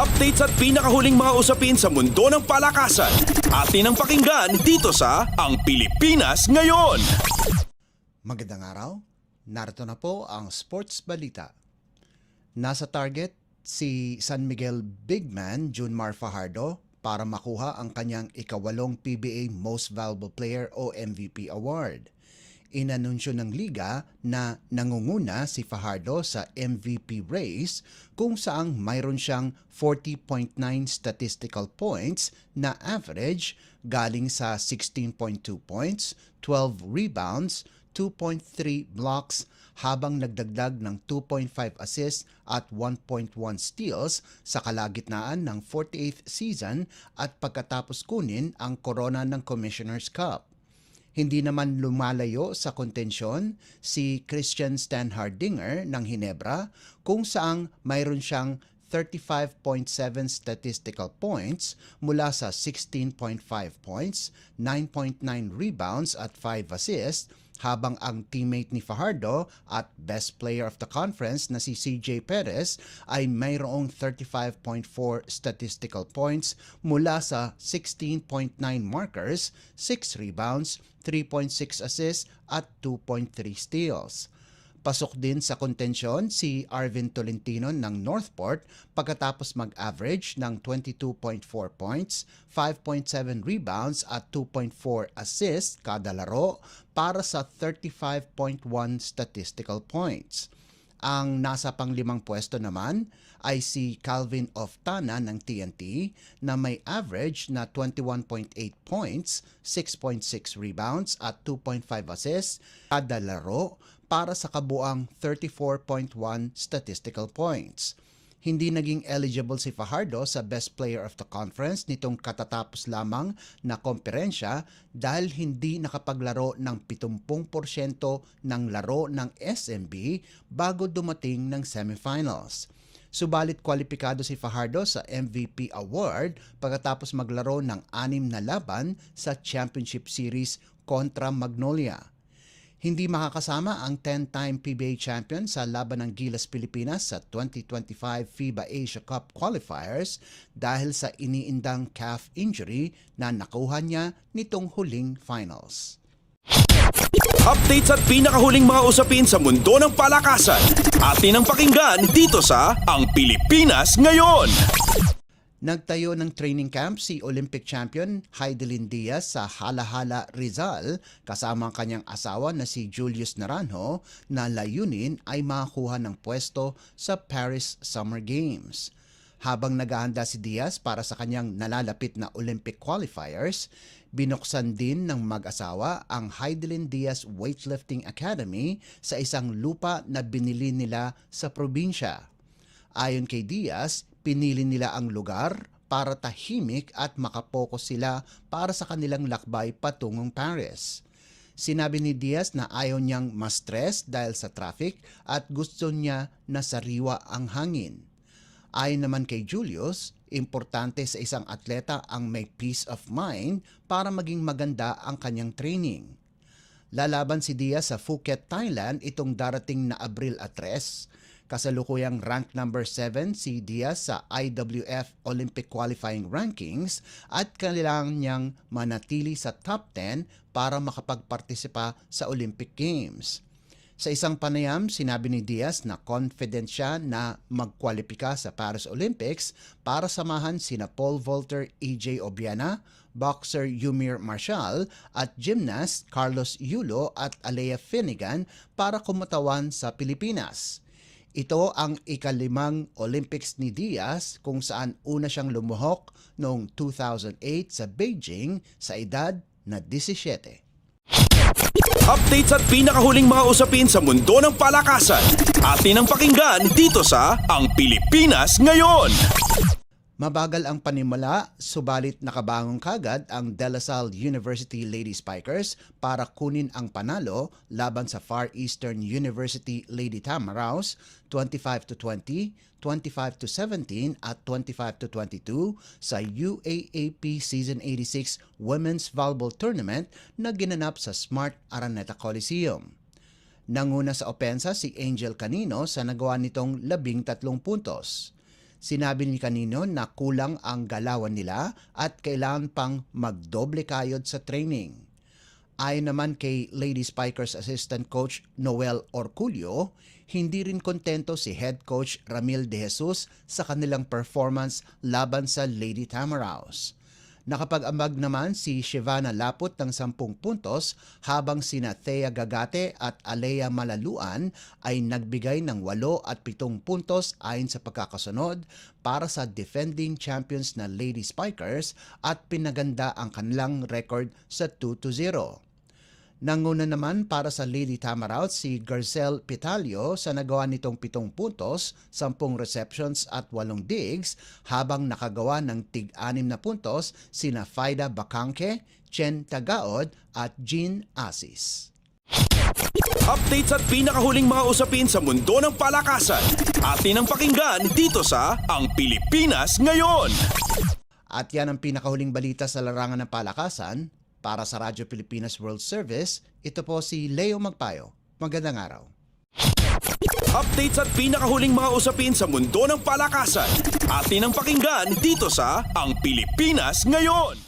Updates at pinakahuling mga usapin sa mundo ng palakasan. Atin ang pakinggan dito sa Ang Pilipinas Ngayon. Magandang araw, narito na po ang Sports Balita. Nasa target si San Miguel bigman Junmar Fajardo para makuha ang kanyang ikawalong PBA Most Valuable Player o MVP award. Inanunsyo ng liga na nangunguna si Fajardo sa MVP race kung saang mayroon siyang 40.9 statistical points na average galing sa 16.2 points, 12 rebounds, 2.3 blocks habang nagdagdag ng 2.5 assists at 1.1 steals sa kalagitnaan ng 48th season at pagkatapos kunin ang korona ng Commissioner's Cup. Hindi naman lumalayo sa kontensyon si Christian Stan Hardinger ng Ginebra kung saang mayroon siyang 35.7 statistical points mula sa 16.5 points, 9.9 rebounds at 5 assists, habang ang teammate ni Fajardo at best player of the conference na si CJ Perez ay mayroong 35.4 statistical points mula sa 16.9 markers, 6 rebounds, 3.6 assists at 2.3 steals. Pasok din sa kontensyon si Arvin Tolentino ng Northport pagkatapos mag-average ng 22.4 points, 5.7 rebounds at 2.4 assists kada laro para sa 35.1 statistical points. Ang nasa panglimang pwesto naman ay si Calvin Oftana ng TNT na may average na 21.8 points, 6.6 rebounds at 2.5 assists kada laro para sa kabuang 34.1 statistical points. Hindi naging eligible si Fajardo sa Best Player of the Conference nitong katatapos lamang na komperensya dahil hindi nakapaglaro ng 70% ng laro ng SMB bago dumating ng semifinals. Subalit kwalipikado si Fajardo sa MVP award pagkatapos maglaro ng 6 na laban sa Championship Series kontra Magnolia. Hindi makakasama ang 10-time PBA champion sa laban ng Gilas Pilipinas sa 2025 FIBA Asia Cup qualifiers dahil sa iniindang calf injury na nakuha niya nitong huling finals. Updates at pinakahuling mga usapin sa mundo ng palakasan. Atin ang pakinggan dito sa Ang Pilipinas Ngayon. Nagtayo ng training camp si Olympic champion Heidelin Diaz sa Halahala, Rizal kasama ang kanyang asawa na si Julius Naranjo na layunin ay makakuha ng pwesto sa Paris Summer Games. Habang naghahanda si Diaz para sa kanyang nalalapit na Olympic qualifiers, binuksan din ng mag-asawa ang Heidelin Diaz Weightlifting Academy sa isang lupa na binili nila sa probinsya. Ayon kay Diaz, pinili nila ang lugar para tahimik at makapokus sila para sa kanilang lakbay patungong Paris. Sinabi ni Diaz na ayaw niyang ma-stress dahil sa traffic at gusto niya na sariwa ang hangin. Ayon naman kay Julius, importante sa isang atleta ang may peace of mind para maging maganda ang kanyang training. Lalaban si Diaz sa Phuket, Thailand itong darating na Abril 3. Kasalukuyang rank number 7 si Diaz sa IWF Olympic Qualifying Rankings at kailangan niyang manatili sa top 10 para makapagpartisipa sa Olympic Games. Sa isang panayam, sinabi ni Diaz na confident siya na magkwalipika sa Paris Olympics para samahan sina Paul Volter, EJ Obiana, boxer Yumir Marshall at gymnast Carlos Yulo at Alea Finnegan para kumutawan sa Pilipinas. Ito ang ikalimang Olympics ni Diaz kung saan una siyang lumuhok noong 2008 sa Beijing sa edad na 17. Updates at pinakahuling mga usapin sa mundo ng palakasan. Atin ang pakinggan dito sa Ang Pilipinas Ngayon. Mabagal ang panimula, subalit nakabangon kagad ang De La Salle University Lady Spikers para kunin ang panalo laban sa Far Eastern University Lady Tamaraws 25-20, 25-17 at 25-22 sa UAAP Season 86 Women's Volleyball Tournament na ginanap sa Smart Araneta Coliseum. Nanguna sa opensa si Angel Canino sa nagawa nitong 13 puntos. Sinabi ni kanino na kulang ang galawan nila at kailangan pang magdoble kayod sa training. Ayon naman kay Lady Spikers Assistant Coach Noel Orculio, hindi rin kontento si Head Coach Ramil De Jesus sa kanilang performance laban sa Lady Tamaraws. Nakapag-ambag naman si Shivana Laput ng 10 puntos habang sina Thea Gagate at Alea Malaluan ay nagbigay ng 8 at 7 puntos ayon sa pagkakasunod para sa defending champions na Lady Spikers at pinaganda ang kanilang record sa 2-0. Nanguna naman para sa Lady Tamaraw si Garcelle Pitalio sa nagawa nitong 7 puntos, 10 receptions at 8 digs, habang nakagawa ng tig-6 na puntos sina Faida Bacangke, Chen Tagaod at Jean Asis. Updates at pinakahuling mga usapin sa mundo ng palakasan. Atin ang pakinggan dito sa Ang Pilipinas Ngayon. At yan ang pinakahuling balita sa larangan ng palakasan. Para sa Radyo Pilipinas World Service, ito po si Leo Magpayo. Magandang araw. Updates at pinakahuling mga usapin sa mundo ng palakasan. Atin ang pakinggan dito sa Ang Pilipinas Ngayon.